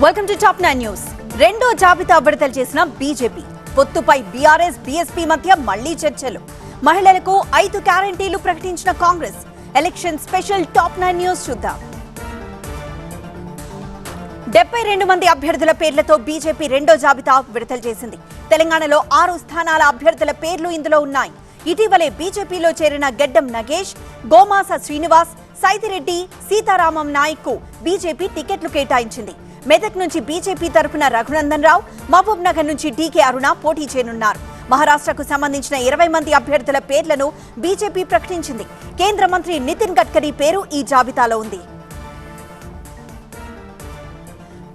Welcome to top 9 news. రెండో జాబితా విడుదల చేసిన బీజేపీ పొత్తుపై బీఆర్ఎస్ బీఎస్పీ మధ్య మళ్లీ చర్చలు. మహిళలకు 5 గ్యారెంటీలు ప్రకటించిన Congress. Election special top 9 news చూద్దాం. 72 మంది అభ్యర్థుల పేర్లతో బీజేపీ రెండో జాబితా విడుదల చేసింది. తెలంగాణలో 6 స్థానాల అభ్యర్థుల పేర్లు ఇందులో ఉన్నాయి. ఇటీవలే బీజేపీలో చేరిన గెడ్డం నగేష్, గోమాస శ్రీనివాస్, సైదిరెడ్డి, సీతారామం నాయక్ కు బీజేపీ టికెట్లు కేటాయించింది. మెదక్ నుంచి బీజేపీ తరపున రఘునందన్ రావు, మహబూబ్ నగర్ నుంచి డీకే అరుణ పోటీ చేయనున్నారు. మహారాష్ట్రకు సంబంధించిన 20 మంది అభ్యర్థుల పేర్లను బీజేపీ ప్రకటించింది. కేంద్ర మంత్రి నితిన్ గడ్కరీ పేరు ఈ జాబితాలో ఉంది.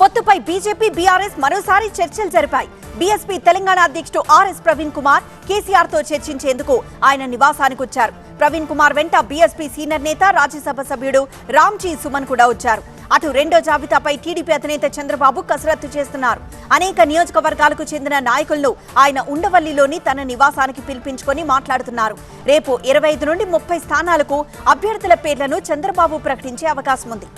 పొత్తుపై బీజేపీ బీఆర్ఎస్ మరోసారి చర్చలు జరిపాయి. బీఎస్పీ తెలంగాణ అధ్యక్షుడు ఆర్ఎస్ ప్రవీణ్ కుమార్ కేసీఆర్ తో చర్చించేందుకు ఆయన నివాసానికి వచ్చారు. ప్రవీణ్ కుమార్ వెంట బీఎస్పీ సీనియర్ నేత రాజ్యసభ సభ్యుడు రామ్జీ సుమన్ కూడా వచ్చారు. అటు రెండో జాబితాపై టీడీపీ అధినేత చంద్రబాబు కసరత్తు చేస్తున్నారు. అనేక నియోజకవర్గాలకు చెందిన నాయకులను ఆయన ఉండవల్లిలోని తన నివాసానికి పిలిపించుకొని మాట్లాడుతున్నారు. రేపు 25 నుండి 30 స్థానాలకు అభ్యర్థుల పేర్లను చంద్రబాబు ప్రకటించే అవకాశం ఉంది.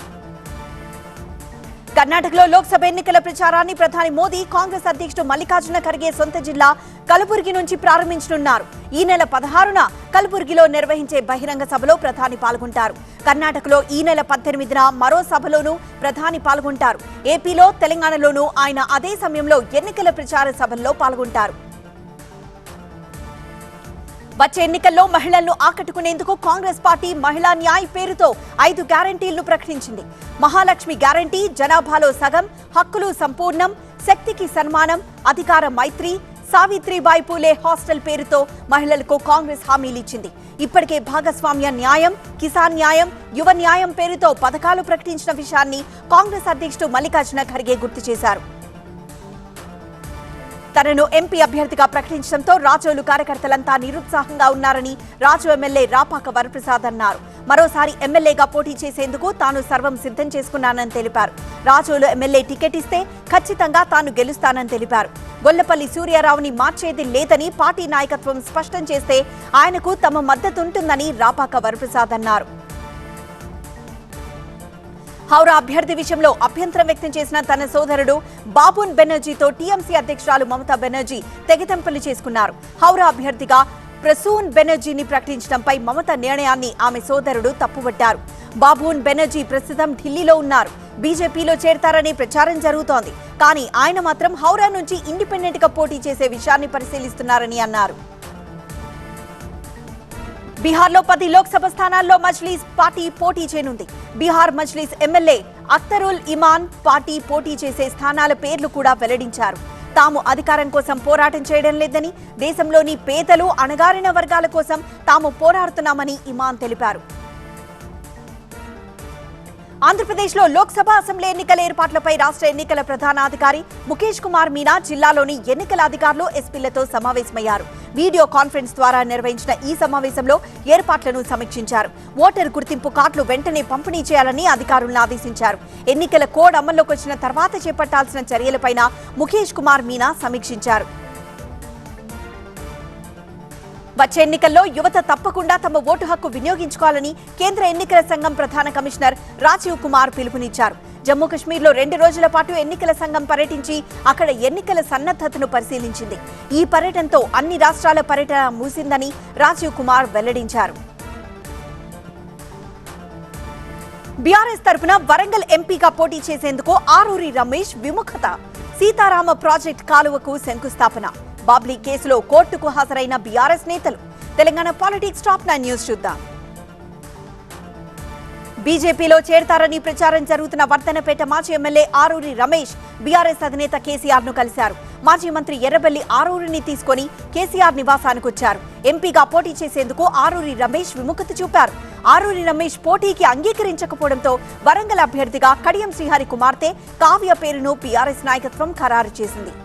కర్ణాటకలో లోక్సభ ఎన్నికల ప్రచారాన్ని ప్రధాని మోదీ కాంగ్రెస్ అధ్యక్షుడు మల్లికార్జున ఖర్గే సొంత జిల్లా కలబుర్గి నుంచి ప్రారంభించనున్నారు. ఈ నెల 16న కలబుర్గిలో నిర్వహించే బహిరంగ సభలో ప్రధాని పాల్గొంటారు. కర్ణాటకలో ఈ నెల 18న మరో సభలోనూ ప్రధాని పాల్గొంటారు. ఏపీలో, తెలంగాణలోనూ ఆయన అదే సమయంలో ఎన్నికల ప్రచార సభల్లో పాల్గొంటారు. వచ్చే ఎన్నికల్లో మహిళలను ఆకట్టుకునేందుకు కాంగ్రెస్ పార్టీ మహిళా న్యాయ్ పేరుతో 5 గ్యారెంటీలను ప్రకటించింది. మహాలక్ష్మి గ్యారెంటీ, జనాభాలో సగం, హక్కులు సంపూర్ణం, శక్తికి సన్మానం, అధికార మైత్రి, సావిత్రిబాయి పూలే హాస్టల్ పేరుతో మహిళలకు కాంగ్రెస్ హామీలిచ్చింది. ఇప్పటికే భాగస్వామ్య న్యాయం, కిసాన్ న్యాయం, యువ న్యాయం పేరుతో పథకాలు ప్రకటించిన విషయాన్ని కాంగ్రెస్ అధ్యక్షుడు మల్లికార్జున ఖర్గే గుర్తు చేశారు. తనను ఎంపీ అభ్యర్థిగా ప్రకటించడంతో రాజోలు కార్యకర్తలంతా నిరుత్సాహంగా ఉన్నారని రాజు ఎమ్మెల్యే రాపాక వరప్రసాద్ అన్నారు. మరోసారి ఎమ్మెల్యేగా పోటీ చేసేందుకు తాను సర్వం సిద్ధం చేసుకున్నానని తెలిపారు. రాజోలు ఎమ్మెల్యే టికెట్ ఇస్తే ఖచ్చితంగా తాను గెలుస్తానని తెలిపారు. గొల్లపల్లి సూర్యారావుని మార్చేది లేదని పార్టీ నాయకత్వం స్పష్టం చేస్తే ఆయనకు తమ మద్దతుంటుందని రాపాక వరప్రసాద్ అన్నారు. హౌరా అభ్యర్థి విషయంలో అభ్యంతరం వ్యక్తం చేసిన తన సోదరుడు బాబున్ బెనర్జీతో టీఎంసీ అధ్యక్షురాలు మమతా బెనర్జీ తెగతెంపులు చేసుకున్నారు. హౌరా అభ్యర్థిగా ప్రసూన్ బెనర్జీని ప్రకటించడంపై మమత నిర్ణయాన్ని ఆమె సోదరుడు తప్పుపట్టారు. బాబున్ బెనర్జీ ప్రస్తుతం ఢిల్లీలో ఉన్నారు. బీజేపీలో చేరతారనే ప్రచారం జరుగుతోంది. కానీ ఆయన మాత్రం హౌరా నుంచి ఇండిపెండెంట్ గా పోటీ చేసే విషయాన్ని పరిశీలిస్తున్నారని అన్నారు. బీహార్లో 10 లోక్సభ స్థానాల్లో మజ్లీస్ పార్టీ పోటీ చేయనుంది. బీహార్ మజ్లీస్ ఎమ్మెల్యే అఖ్తరుల్ ఇమాన్ పార్టీ పోటీ చేసే స్థానాల పేర్లు కూడా వెల్లడించారు. తాము అధికారం కోసం పోరాటం చేయడం లేదని, దేశంలోని పేదలు, అణగారిన వర్గాల కోసం తాము పోరాడుతున్నామని ఇమాన్ తెలిపారు. ఆంధ్రప్రదేశ్లో లోక్సభ, అసెంబ్లీ ఎన్నికల ఏర్పాట్లపై రాష్ట్ర ఎన్నికల ప్రధానాధికారి ముఖేష్ కుమార్ మీనా జిల్లాలోని ఎన్నికల అధికారులు, ఎస్పీలతో సమావేశమయ్యారు. వీడియో కాన్ఫరెన్స్ ద్వారా నిర్వహించిన ఈ సమావేశంలో ఏర్పాట్లను సమీక్షించారు. ఓటరు గుర్తింపు కార్డులు వెంటనే పంపిణీ చేయాలని అధికారులను ఆదేశించారు. ఎన్నికల కోడ్ అమల్లోకి వచ్చిన తర్వాత చేపట్టాల్సిన చర్యలపైన ముఖేష్ కుమార్ మీనా సమీక్షించారు. వచ్చే ఎన్నికల్లో యువత తప్పకుండా తమ ఓటు హక్కు వినియోగించుకోవాలని కేంద్ర ఎన్నికల సంఘం ప్రధాన కమిషనర్ రాజీవ్ కుమార్ పిలుపునిచ్చారు. జమ్మూ కశ్మీర్లో 2 రోజుల పాటు ఎన్నికల సంఘం పర్యటించి అక్కడ ఎన్నికల సన్నద్ధతను పరిశీలించింది. ఈ పర్యటనతో అన్ని రాష్ట్రాల పర్యటన ముగిసిందని రాజీవ్ కుమార్ వెల్లడించారు. బీఆర్ఎస్ తరపున వరంగల్ ఎంపీగా పోటీ చేసేందుకు ఆరూరి రమేష్ విముఖత. సీతారామ ప్రాజెక్ట్ కాలువకు శంకుస్థాపన. బాబ్లీ కేసులో కోర్టుకు హాజరైన బీఆర్ఎస్ నేతలు. తెలంగాణ పాలిటిక్స్ టాప్ 9 న్యూస్ చూద్దాం. బీజేపీలో చేరతారని ప్రచారం జరుగుతున్న వర్ధనపేట మాజీ ఎమ్మెల్యే ఆరూరి రమేష్ బీఆర్ఎస్ అధినేత కేసీఆర్ ను కలిశారు. మాజీ మంత్రి ఎర్రబెల్లి ఆరూరిని తీసుకుని కేసీఆర్ నివాసానికి వచ్చారు. ఎంపీగా పోటీ చేసేందుకు ఆరూరి రమేష్ విముఖత చూపారు. ఆరూరి రమేష్ పోటీకి అంగీకరించకపోవడంతో వరంగల్ అభ్యర్థిగా కడియం శ్రీహరి కుమార్తె కావ్య పేరును బీఆర్ఎస్ నాయకత్వం ఖరారు చేసింది.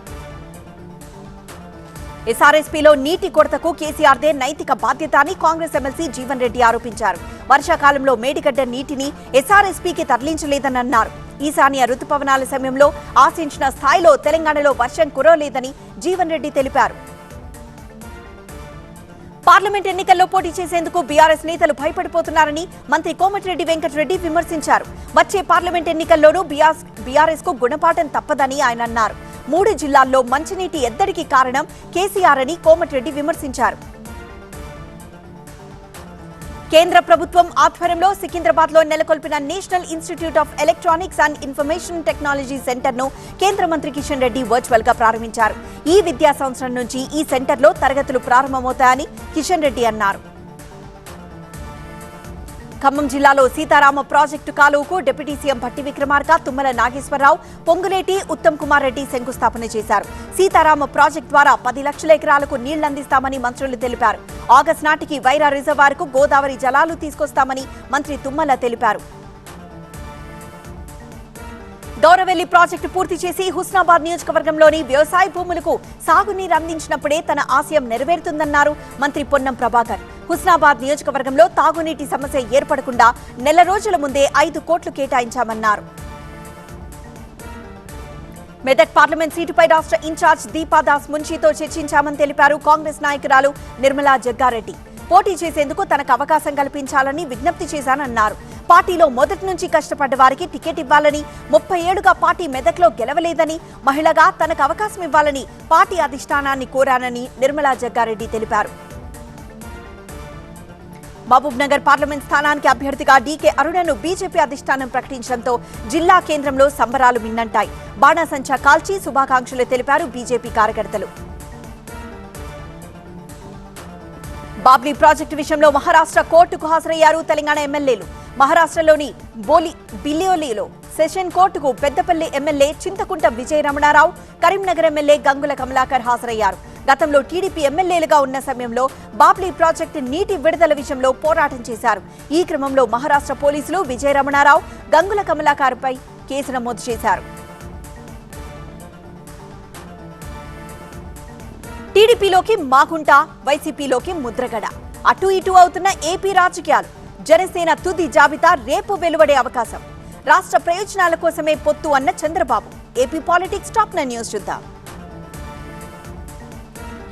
ఎస్ఆర్ఎస్పీలో నీటి కొరతకు కేసీఆర్దే నైతిక బాధ్యత అని కాంగ్రెస్ ఎమ్మెల్సీ జీవన్ రెడ్డి ఆరోపించారు. వర్షాకాలంలో మేడిగడ్డ నీటిని ఎస్ఆర్ఎస్పీకి తరలించలేదని అన్నారు. ఈశాన్య రుతుపవనాల సమయంలో ఆశించిన స్థాయిలో తెలంగాణలో వర్షం కురవలేదని జీవన్ రెడ్డి తెలిపారు. పార్లమెంట్ ఎన్నికల్లో పోటీ చేసేందుకు బీఆర్ఎస్ నేతలు భయపడిపోతున్నారని మంత్రి కోమటిరెడ్డి వెంకటరెడ్డి విమర్శించారు. వచ్చే పార్లమెంట్ ఎన్నికల్లోనూ బీఆర్ఎస్ కు గుణపాఠం తప్పదని ఆయన అన్నారు. 3 జిల్లాల్లో మంచినీటి ఎద్దడికి కారణం కేసీఆర్ అని కోమటిరెడ్డి విమర్శించారు. కేంద్ర ప్రభుత్వం ఆధ్వర్యంలో సికింద్రాబాద్ లో నెలకొల్పిన national institute of electronics and information technology centre ను కేంద్ర మంత్రి కిషన్ రెడ్డి వర్చువల్ గా ప్రారంభించారు. ఈ విద్యా సంవత్సరం నుంచి ఈ సెంటర్ లో తరగతులు ప్రారంభమవుతాయని కిషన్ రెడ్డి అన్నారు. ఖమ్మం జిల్లాలో సీతారామ ప్రాజెక్టు కాలువకు డిప్యూటీ సీఎం భట్టి విక్రమార్క, తుమ్మల నాగేశ్వరరావు, పొంగులేటి ఉత్తమ్ కుమార్ రెడ్డి శంకుస్థాపన చేశారు. సీతారామ ప్రాజెక్టు ద్వారా 10 లక్షల ఎకరాలకు నీళ్లందిస్తామని మంత్రులు తెలిపారు. ఆగస్టు నాటికి వైరా రిజర్వాయర్కు గోదావరి జలాలు తీసుకొస్తామని మంత్రి తుమ్మల తెలిపారు. దౌరవెల్లి ప్రాజెక్టు పూర్తి చేసి హుస్నాబాద్ నియోజకవర్గంలోని వ్యవసాయ భూములకు సాగునీరు అందించినప్పుడే తన ఆశయం నెరవేరుతుందన్నారు మంత్రి పొన్నం ప్రభాకర్. హుస్నాబాద్ నియోజకవర్గంలో తాగునీటి సమస్య ఏర్పడకుండా నెల రోజుల ముందే 5 కోట్లు కేటాయించామన్నారు. మెదక్ పార్లమెంట్ సీటుపై రాష్ట్ర ఇన్ఛార్జ్ దీపాదాస్ మున్షితో చర్చించామని తెలిపారు కాంగ్రెస్ నాయకురాలు నిర్మలా జగ్గారెడ్డి. పోటీ చేసేందుకు తనకు అవకాశం కల్పించాలని విజ్ఞప్తి చేశానన్నారు. పార్టీలో మొదటి నుంచి కష్టపడ్డ వారికి టికెట్ ఇవ్వాలని, 30 ఏళ్లుగా పార్టీ మెదక్లో గెలవలేదని, మహిళగా తనకు అవకాశం ఇవ్వాలని పార్టీ అధిష్టానాన్ని కోరానని నిర్మలా జగ్గారెడ్డి తెలిపారు. మహబూబ్ నగర్ పార్లమెంట్ స్థానానికి అభ్యర్థిగా డీకే అరుణను బీజేపీ అధిష్టానం ప్రకటించడంతో జిల్లా కేంద్రంలో సంబరాలు మిన్నంటాయి. బాణాసంచా కాల్చి శుభాకాంక్షలు తెలిపారు బీజేపీ కార్యకర్తలు. బాబ్లీ ప్రాజెక్టు విషయంలో మహారాష్ట్ర కోర్టుకు హాజరయ్యారు తెలంగాణ ఎమ్మెల్యేలు. మహారాష్ట్రలోని బిల్లియోలిలో సెషన్ కోర్టుకు పెద్దపల్లి ఎమ్మెల్యే చింతకుంట విజయ రమణారావు, కరీంనగర్ ఎమ్మెల్యే గంగుల కమలాకర్ హాజరయ్యారు. గతంలో టీడీపీ ఎమ్మెల్యేలుగా ఉన్న సమయంలో బాబ్లీ ప్రాజెక్టు నీటి విడుదల విషయంలో పోరాటం చేశారు. ఈ క్రమంలో మహారాష్ట్ర పోలీసులు విజయ రమణారావు, గంగుల కమలాకర్పై కేసు నమోదు చేశారు. టీడీపీలోకి మాగుంట, వైసీపీలోకి ముద్రగడ. అటు ఇటు అవుతున్న ఏపీ రాజకీయాలు. జనసేన తుది జాబితా రేపు వెలువడే అవకాశం. రాష్ట్ర ప్రయోజనాల కోసమే పొత్తు అన్న Chandrababu. AP politics top 9 news చూద్దాం.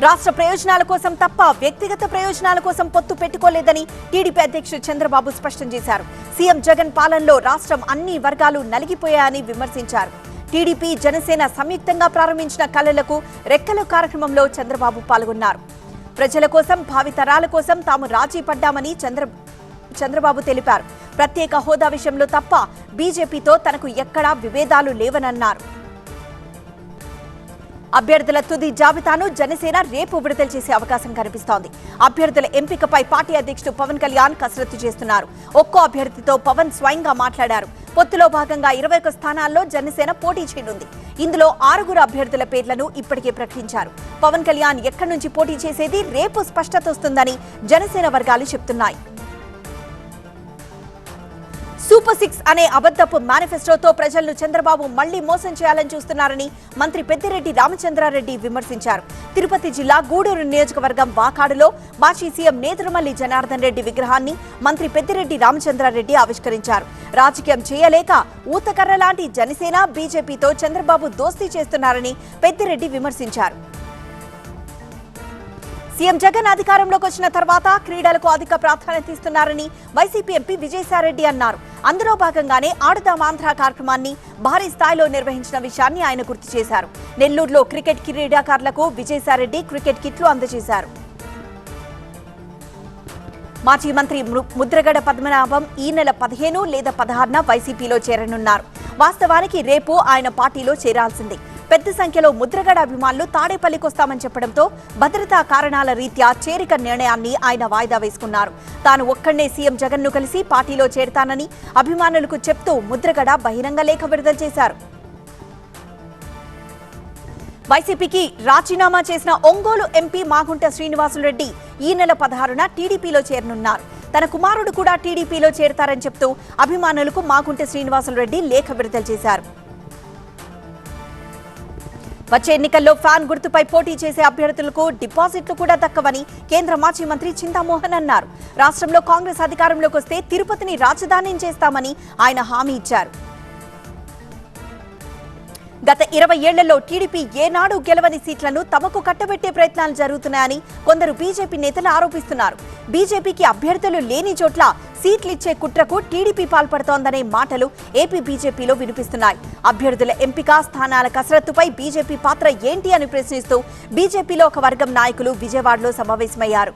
రాష్ట్ర ప్రయోజనాల కోసం తప్ప వ్యక్తిగత ప్రయోజనాల కోసం పొత్తు పెట్టుకోలేదని టీడీపీ అధ్యక్షుడు చంద్రబాబు స్పష్టం చేశారు. సీఎం జగన్ పాలనలో రాష్ట్రం అన్ని వర్గాలు నలిగిపోయాయని విమర్శించారు. టీడీపీ, జనసేన సంయుక్తంగా ప్రారంభించిన కళలకు రెక్కలు కార్యక్రమంలో చంద్రబాబు పాల్గొన్నారు. ప్రజల కోసం, భావితరాల కోసం తాము రాజీ పడ్డామని చంద్రబాబు తెలిపారు. ప్రత్యేక హోదా విషయంలో తప్ప బీజేపీతో తనకు ఎక్కడా విభేదాలు లేవనన్నారు. అభ్యర్థుల తుది జాబితాను జనసేన రేపు విడుదల చేసే అవకాశం కనిపిస్తోంది. అభ్యర్థుల ఎంపికపై పార్టీ అధ్యక్షుడు పవన్ కళ్యాణ్ కసరత్తు చేస్తున్నారు. ఒక్కో అభ్యర్థితో పవన్ స్వయంగా మాట్లాడారు. పొత్తులో భాగంగా 21 స్థానాల్లో జనసేన పోటీ చేయనుంది. ఇందులో 6 అభ్యర్థుల పేర్లను ఇప్పటికే ప్రకటించారు. పవన్ కళ్యాణ్ ఎక్కడి నుంచి పోటీ చేసేది రేపు స్పష్టత వస్తుందని జనసేన వర్గాలు చెబుతున్నాయి. సూపర్ 6 అనే అబద్ధపు మేనిఫెస్టోతో ప్రజలను చంద్రబాబు మళ్లీ మోసం చేయాలని చూస్తున్నారని మంత్రి పెద్దిరెడ్డి రామచంద్రారెడ్డి విమర్శించారు. తిరుపతి జిల్లా గూడూరు నియోజకవర్గం వాకాడులో మాజీ సీఎం నేదురుమల్లి జనార్దన్ రెడ్డి విగ్రహాన్ని మంత్రి పెద్దిరెడ్డి రామచంద్రారెడ్డి ఆవిష్కరించారు. రాజకీయం చేయలేక ఊతకర్ర లాంటి జనసేన, బీజేపీతో చంద్రబాబు దోస్తీ చేస్తున్నారని పెద్దిరెడ్డి విమర్శించారు. సీఎం జగన్ అధికారంలోకి వచ్చిన తర్వాత క్రీడలకు అధిక ప్రాధాన్యత ఇస్తున్నారని వైసీపీ ఎంపీ విజయసాయిరెడ్డి అన్నారు. అందులో భాగంగానే ఆడుదాం ఆంధ్ర కార్యక్రమాన్ని భారీ స్థాయిలో నిర్వహించిన విషయాన్ని ఆయన గుర్తు చేశారు. నెల్లూరులో క్రికెట్ క్రీడాకారులకు విజయసాయిరెడ్డి క్రికెట్ కిట్లు అందజేశారు. మాజీ మంత్రి ముద్రగడ పద్మనాభం ఈ నెల 15 లేదా 16న వైసీపీలో చేరనున్నారు. వాస్తవానికి రేపు ఆయన పార్టీలో చేరాల్సిందే. పెద్ద సంఖ్యలో ముద్రగడ అభిమానులు తాడేపల్లికొస్తామని చెప్పడంతో భద్రతా కారణాల రీత్యా చేరిక నిర్ణయాన్ని ఆయన వాయిదా వేసుకున్నారు. తాను ఒక్కడే సీఎం జగన్ ను కలిసి పార్టీలో చేరతానని అభిమానులకు చెప్తూ ముద్రగడ బహిరంగ లేఖ విడుదల చేశారు. వైసీపీకి రాజీనామా చేసిన ఒంగోలు ఎంపీ మాగుంట శ్రీనివాసులరెడ్డి ఈ నెల 16న టీడీపీలో చేరనున్నారు. తన కుమారుడు కూడా టీడీపీలో చేరతారని చెప్తూ అభిమానులకు మాగుంట శ్రీనివాసులరెడ్డి లేఖ విడుదల చేశారు. వచ్చే ఎన్నికల్లో ఫ్యాన్ గుర్తుపై పోటీ చేసే అభ్యర్థులకు డిపాజిట్లు కూడా దక్కవని కేంద్ర మాజీ మంత్రి చింతామోహన్ అన్నారు. రాష్ట్రంలో కాంగ్రెస్ అధికారంలోకి వస్తే తిరుపతిని రాజధాని చేస్తామని ఆయన హామీ ఇచ్చారు. గత 20 ఏళ్లలో టీడీపీ ఏనాడు గెలవని సీట్లను తమకు కట్టబెట్టే ప్రయత్నాలు జరుగుతున్నాయని కొందరు బీజేపీ నేతలు ఆరోపిస్తున్నారు. బీజేపీకి అభ్యర్థులు లేని చోట్ల సీట్లిచ్చే కుట్రకు టీడీపీ పాల్పడుతోందనే మాటలు ఏపీ బీజేపీలో వినిపిస్తున్నాయి. అభ్యర్థుల ఎంపిక స్థానాల కసరత్తుపై బీజేపీ పాత్ర ఏంటి అని ప్రశ్నిస్తూ బీజేపీలో ఒక వర్గం నాయకులు విజయవాడలో సమావేశమయ్యారు.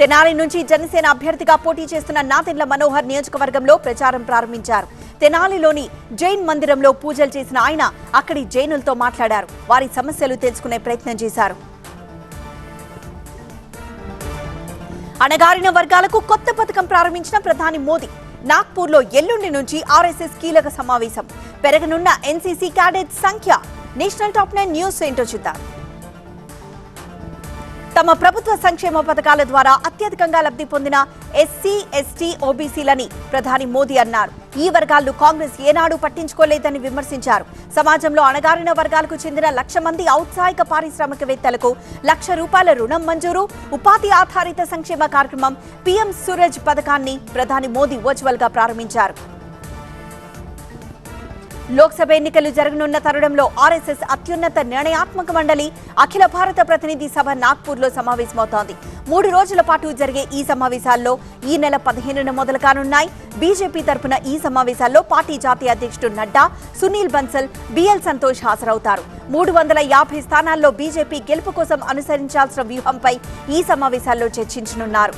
తెనాలి నుంచి జనసేన అభ్యర్థిగా పోటీ చేస్తున్న నాదెండ్ల మనోహర్ నియోజకవర్గంలో ప్రచారం ప్రారంభించారు. తెనాలిలోని జైన్ మందిరంలో పూజలు చేసిన ఆయన అక్కడి జైనులతో మాట్లాడారు. వారి సమస్యలు తెలుసుకునే ప్రయత్నం చేశారు. అణగారిన వర్గాలకు కొత్త పథకం ప్రారంభించిన ప్రధాని మోదీ. నాగ్పూర్లో ఎల్లుండి నుంచి ఆర్ఎస్ఎస్ కీలక సమావేశం. పెరగనున్న ఎన్సీసీ క్యాడెట్స్ సంఖ్య. నేషనల్ టాప్ 9 న్యూస్ ఏంటో చూద్దాం. తమ ప్రభుత్వ సంక్షేమ పథకాల ద్వారా అత్యధికంగా లబ్ధి పొందిన ఎస్సీ, ఎస్టీ, ఓబీసీలని ప్రధాని మోదీ అన్నారు. ఈ వర్గాలను కాంగ్రెస్ ఏనాడు పట్టించుకోలేదని విమర్శించారు. సమాజంలో అణగారిన వర్గాలకు చెందిన 1,00,000 మంది ఔత్సాహిక పారిశ్రామికవేత్తలకు ₹1,00,000 రుణం మంజూరు, ఉపాధి ఆధారిత సంక్షేమ కార్యక్రమం పీఎం సూరజ్ పథకాన్ని ప్రధాని మోదీ వర్చువల్ గా ప్రారంభించారు. లోక్సభ ఎన్నికలు జరగనున్న తరుణంలో ఆర్ఎస్ఎస్ అత్యున్నత నిర్ణయాత్మక మండలి అఖిల భారత ప్రతినిధి సభ నాగ్పూర్లో సమావేశమవుతోంది. 3 రోజుల పాటు జరిగే ఈ సమావేశాల్లో ఈ నెల 15న మొదలు కానున్నాయి. బీజేపీ తరపున ఈ సమావేశాల్లో పార్టీ జాతీయ అధ్యక్షుడు నడ్డా, సునీల్ బన్సల్, బిఎల్ సంతోష్ హాజరవుతారు. 350 స్థానాల్లో బీజేపీ గెలుపు కోసం అనుసరించాల్సిన వ్యూహంపై ఈ సమావేశాల్లో చర్చించనున్నారు.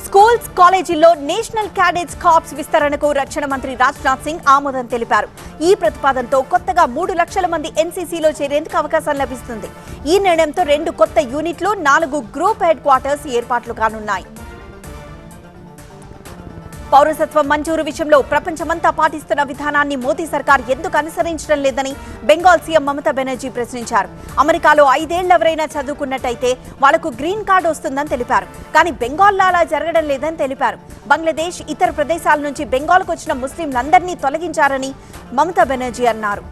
స్కూల్స్, కాలేజీల్లో నేషనల్ క్యాడెట్స్ కార్ప్స్ విస్తరణకు రక్షణ మంత్రి రాజ్నాథ్ సింగ్ ఆమోదం తెలిపారు. ఈ ప్రతిపాదనతో కొత్తగా 3 లక్షల మంది ఎన్సీసీలో చేరేందుకు అవకాశం లభిస్తుంది. ఈ నిర్ణయంతో 2 కొత్త యూనిట్లు, 4 గ్రూప్ హెడ్ క్వార్టర్స్ ఏర్పాట్లు కానున్నాయి. పౌరసత్వం మంజూరు విషయంలో ప్రపంచమంతా పాటిస్తున్న విధానాన్ని మోదీ సర్కార్ ఎందుకు అనుసరించడం లేదని బెంగాల్ సీఎం మమతా బెనర్జీ ప్రశ్నించారు. అమెరికాలో 5 ఏళ్లు ఎవరైనా చదువుకున్నట్టయితే వాళ్లకు గ్రీన్ కార్డు వస్తుందని తెలిపారు. కానీ బెంగాల్లో అలా జరగడం లేదని తెలిపారు. బంగ్లాదేశ్, ఇతర ప్రదేశాల నుంచి బెంగాల్కు వచ్చిన ముస్లింలందరినీ తొలగించారని మమతా బెనర్జీ అన్నారు.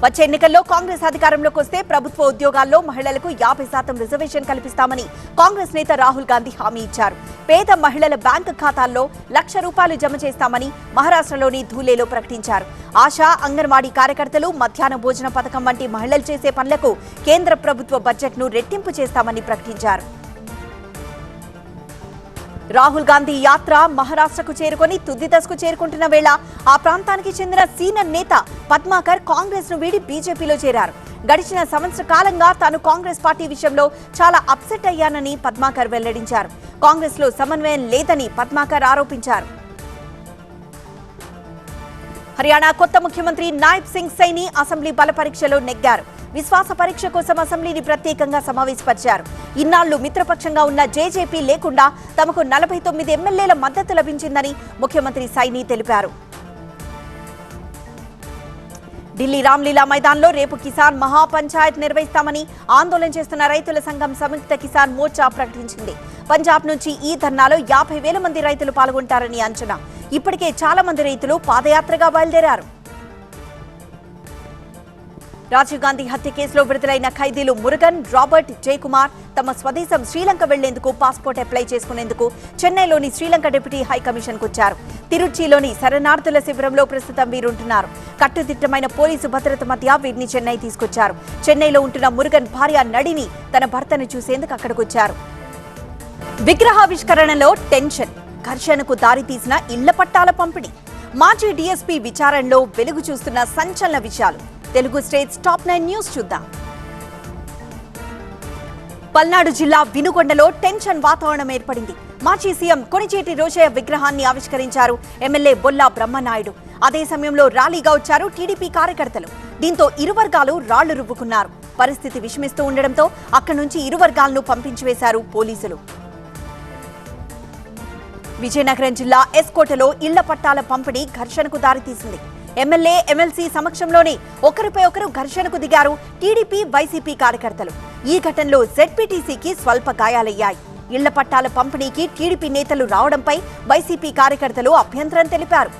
వచ్చే ఎన్నికల్లో కాంగ్రెస్ అధికారంలోకి వస్తే ప్రభుత్వ ఉద్యోగాల్లో మహిళలకు 50% రిజర్వేషన్ కల్పిస్తామని కాంగ్రెస్ నేత రాహుల్ గాంధీ హామీ ఇచ్చారు. పేద మహిళల బ్యాంకు ఖాతాల్లో ₹1,00,000 జమ చేస్తామని మహారాష్ట్రలోని ధూలేలో ప్రకటించారు. ఆశా, అంగన్వాడీ కార్యకర్తలు, మధ్యాహ్న భోజన పథకం వంటి మహిళలు చేసే పనులకు కేంద్ర ప్రభుత్వ బడ్జెట్ను రెట్టింపు చేస్తామని ప్రకటించారు. రాహుల్ గాంధీ యాత్ర మహారాష్ట్రకు చేరుకొని తుది దశకు చేరుకుంటున్న వేళ ఆ ప్రాంతానికి చెందిన సీనియర్ నేత పద్మాకర్ కాంగ్రెస్ ను వీడి బీజేపీలో చేరారు. గడిచిన సంవత్సర కాలంగా తాను కాంగ్రెస్ పార్టీ విషయంలో చాలా అప్సెట్ అయ్యానని పద్మాకర్ వెల్లడించారు. కాంగ్రెస్ లో సమన్వయం లేదని పద్మాకర్ ఆరోపించారు. హర్యానా కొత్త ముఖ్యమంత్రి నాయబ్ సింగ్ సైని అసెంబ్లీ బల పరీక్షలో నెగ్గారు. విశ్వాస పరీక్ష కోసం అసెంబ్లీని ప్రత్యేకంగా సమావేశపరిచారు. ఇన్నాళ్లు మిత్రపక్షంగా ఉన్న జేజేపీ లేకుండా తమకు 49 ఎమ్మెల్యేల మద్దతు లభించిందని ముఖ్యమంత్రి సైని తెలిపారు. ఢిల్లీ రామ్లీలా మైదాన్లో రేపు కిసాన్ మహాపంచాయత్ నిర్వహిస్తామని ఆందోళన చేస్తున్న రైతుల సంఘం సంయుక్త కిసాన్ మోర్చా ప్రకటించింది. పంజాబ్ నుంచి ఈ ధర్నాలో 50,000 మంది రైతులు పాల్గొంటారని అంచనా. ఇప్పటికే చాలా మంది రైతులు పాదయాత్రగా బయలుదేరారు. రాజీవ్ గాంధీ హత్య కేసులో విడుదలైన ఖైదీలు మురుగన్, రాబర్ట్, జయకుమార్ తమ స్వదేశం శ్రీలంక వెళ్లేందుకు పాస్పోర్ట్ అప్లై చేసుకునేందుకు చెన్నైలోని శ్రీలంక డిప్యూటీ హైకమిషన్కు వచ్చారు. తిరుచిలోని శరణార్థుల శిబిరంలో ప్రస్తుతం వీరుంటున్నారు. కట్టుదిట్టమైన పోలీసు భద్రత మధ్య వీరిని చెన్నై తీసుకొచ్చారు. చెన్నైలో ఉంటున్న మురుగన్ భార్య నడిని తన భర్తను చూసేందుకు అక్కడికొచ్చారు. విగ్రహావిష్కరణలో టెన్షన్, ఘర్షణకు దారితీసిన ఇళ్ల పట్టాల పంపిణీ. మాజీ డీఎస్పీ విచారణలో వెలుగు చూస్తున్న సంచలన విషయాలు. తెలుగు స్టేట్స్ టాప్ 9 న్యూస్ చూద్దాం. పల్నాడు జిల్లా వినుకొండలో టెన్షన్ వాతావరణం ఏర్పడింది. మాజీ సీఎం కొణిజేటి రోషయ్య విగ్రహాన్ని ఆవిష్కరించారు ఎమ్మెల్యే బొల్లా బ్రహ్మనాయుడు. అదే సమయంలో ర్యాలీగా వచ్చారు టీడీపీ కార్యకర్తలు. దీంతో ఇరు వర్గాలు రాళ్లు రువ్వుకున్నారు. పరిస్థితి విషమిస్తూ ఉండడంతో అక్కడి నుంచి ఇరు వర్గాలను పంపించివేశారు పోలీసులు. విజయనగరం జిల్లా ఎస్కోటలో ఇళ్ల పట్టాల పంపిణీ ఘర్షణకు దారితీసింది. ఎమ్మెల్యే, ఎమ్మెల్సీ సమక్షంలోనే ఒకరిపై ఒకరు ఘర్షణకు దిగారు టీడీపీ, వైసీపీ కార్యకర్తలు. ఈ ఘటనలో జెడ్పీటీసీకి స్వల్ప గాయాలయ్యాయి. ఇళ్ల పట్టాల పంపిణీకి టీడీపీ నేతలు రావడంపై వైసీపీ కార్యకర్తలు అభ్యంతరం తెలిపారు.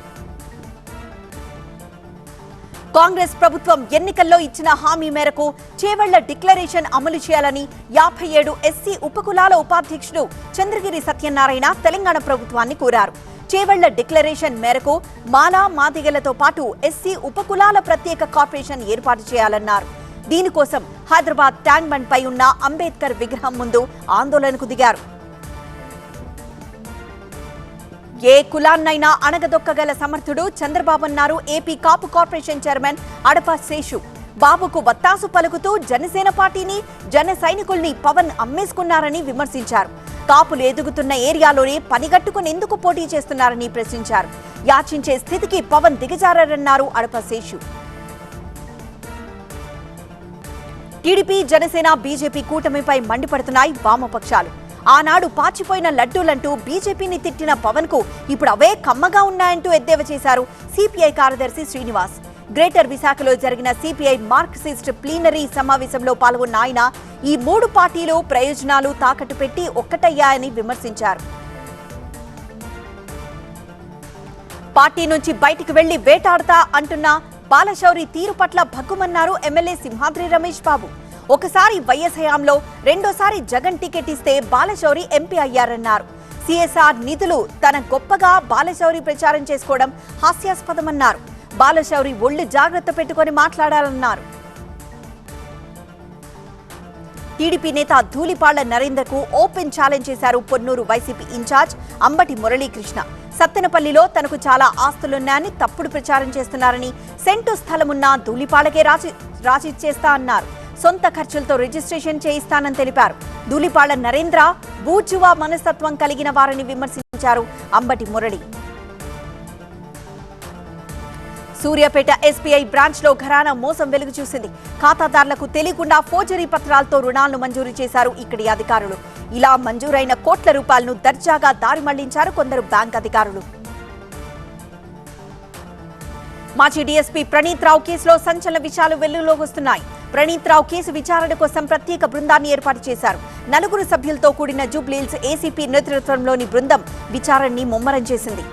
కాంగ్రెస్ ప్రభుత్వం ఎన్నికల్లో ఇచ్చిన హామీ మేరకు చేవెళ్ల డిక్లరేషన్ అమలు చేయాలని 57 ఎస్సీ ఉపకులాల ఉపాధ్యక్షుడు చంద్రగిరి సత్యనారాయణ తెలంగాణ ప్రభుత్వాన్ని కోరారు. చేవెళ్ల డిక్లరేషన్ మేరకు మాలా మాదిగలతో పాటు ఎస్సీ ఉపకులాల ప్రత్యేక కార్పొరేషన్ ఏర్పాటు చేయాలన్నారు. దీనికోసం హైదరాబాద్ ట్యాంక్ బండ్ పై ఉన్న అంబేద్కర్ విగ్రహం ముందు ఆందోళనకు దిగారు. ఏ కులాన్నైనా అణగదొక్కగల సమర్థుడు చంద్రబాబు అన్నారు ఏపీ కాపు కార్పొరేషన్ చైర్మన్ అడప శేషు. బాబుకు వత్తాసు పలుకుతూ జనసేన పార్టీని జన సైనికుల్ని పవన్ అమ్మేసుకున్నారని విమర్శించారు. కాపులు ఎదుగుతున్న ఏరియాలోనే పనిగట్టుకుని ఎందుకు పోటీ చేస్తున్నారని ప్రశ్నించారు. యాచించే స్థితికి పవన్ దిగజారన్నారు అడప శేషు. టీడీపీ జనసేన బీజేపీ కూటమిపై మండిపడుతున్నాయి వామపక్షాలు. ఆనాడు పాచిపోయిన లడ్డూలంటూ బీజేపీని తిట్టిన పవన్ కు ఇప్పుడు అవే కమ్మగా ఉన్నాయంటూ ఎద్దేవా చేశారు సిపిఐ కార్యదర్శి శ్రీనివాస్. గ్రేటర్ విశాఖలో జరిగిన సిపిఐ మార్క్సిస్ట్ ప్లీనరీ సమావేశంలో పాల్గొన్న ఆయన ఈ 3 పార్టీలు ప్రయోజనాలు తాకట్టు పెట్టి ఒక్కటయ్యాయని విమర్శించారు. పార్టీ నుంచి బయటికి వెళ్లి వేటాడతా అంటున్న బాలశౌరి తీరు పట్ల భగ్గుమన్నారు ఎమ్మెల్యే సింహాద్రి రమేష్ బాబు. ఒకసారి వైఎస్ హయాంలో రెండోసారి జగన్ టికెట్ ఇస్తే బాలశౌరి ఎంపీ అయ్యారన్నారు. సిఎస్ఆర్ నిధులు తన గొప్పగా బాలశౌరి ప్రచారం చేసుకోవడం హాస్యాస్పదమన్నారు. బాలశౌరి ఒళ్ళు జాగ్రత్త పెట్టుకుని మాట్లాడాలన్నారు. టీడీపీ నేత ధూళిపాళ్ల నరేందర్ కు ఓపెన్ ఛాలెంజ్ చేశారు పొన్నూరు వైసీపీ ఇన్ఛార్జ్ అంబటి మురళీకృష్ణ. సత్తెనపల్లిలో తనకు చాలా ఆస్తులున్నాయని తప్పుడు ప్రచారం చేస్తున్నారని, సెంటు స్థలమున్నా ధూళిపాళ్లకే రాసిచ్చేస్తా అన్నారు. సొంత ఖర్చులతో రిజిస్ట్రేషన్ చేయిస్తానని తెలిపారు. ధూళిపాళ్ల నరేంద్ర బూర్జువా మనస్తత్వం కలిగిన వారని విమర్శించారు అంబటి మురళి. సూర్యాపేట ఎస్బీఐ బ్రాంచ్ లో ఘరానా మోసం వెలుగు చూసింది. ఖాతాదారులకు తెలియకుండా ఫోర్జరీ పత్రాలతో రుణాలను మంజూరు చేశారు ఇక్కడి అధికారులు. ఇలా మంజూరైన కోట్ల రూపాయలను దర్జాగా దారి మళ్లించారు కొందరు బ్యాంక్ అధికారులు. మాజీ డీఎస్పీ ప్రణీత్ రావు కేసులో సంచలన విషయాలు వెలుగులోకి వస్తున్నాయి. ప్రణీత్ రావు కేసు విచారణ కోసం ప్రత్యేక బృందాన్ని ఏర్పాటు చేశారు. 4 సభ్యులతో కూడిన జూబ్లీహిల్స్ ఏసీపీ నేతృత్వంలోని బృందం విచారణని ముమ్మరం చేసింది.